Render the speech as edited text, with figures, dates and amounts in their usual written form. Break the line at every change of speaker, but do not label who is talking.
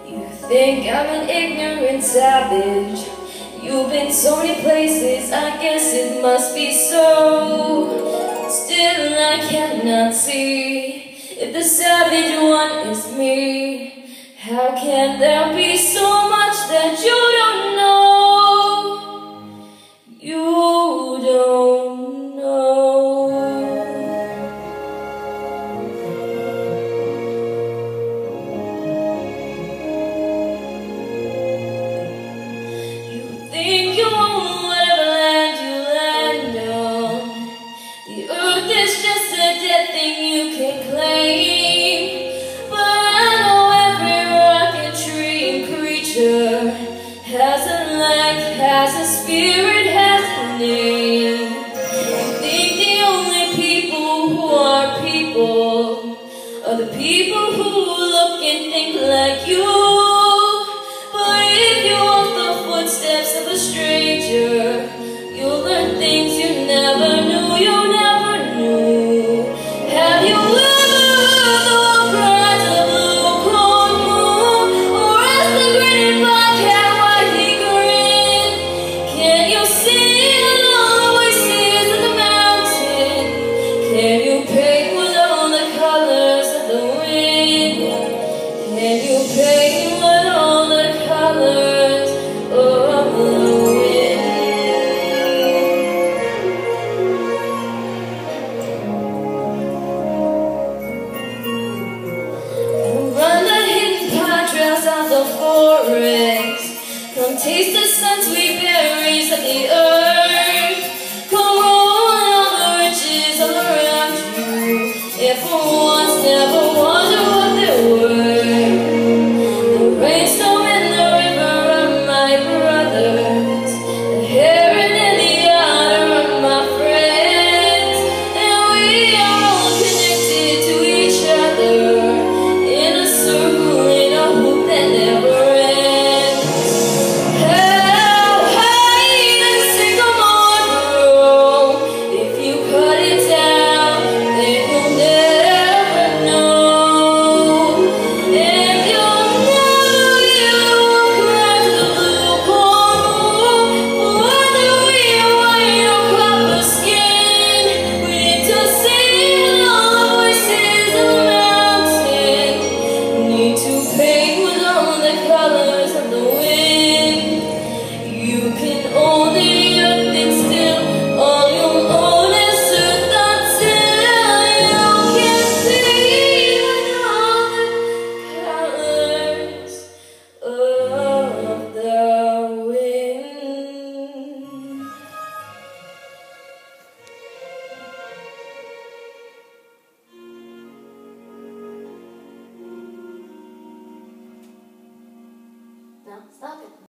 You think I'm an ignorant savage. You've been so many places, I guess it must be so. Still I cannot see if the savage one is me. How can there be so much that you don't know? You don't know. You think you own whatever land you land on. The earth is just a dead thing you can claim. But I know every rock and tree and creature has a life, has a spirit, has a name. You think the only people who are people are the people who look and think like you. But if you walk the footsteps of a stranger, you'll learn things you never knew, you never knew. Have you ever heard the cries of the blue corn moon, or asked the grinning bobcat why he grinned? Can you see all the voices of the mountain? Can you paint with all the colors of the wind? Can you paint with all the colors of the wind? Run the hidden pine trails of the forest. Come taste the sun, sweet berries of the earth. Come roll in all the riches all around you, and for once never wonder what they were. The rainstorm and the river are my brothers. The heron and the otter are my friends. And we are all connected to each other in a circle, in a hoop that never ends. How high does sycamore grow? If you cut it down, then you'll never know. And you'll never be able to walk around the blue corn moon. Wonder why your copper skin. We need to sing all the voices of the mountain. Need to paint with all the colors of the wind. You can own the earth and still all you'll own is earth until you can see with all the colors of the wind. Now stop it.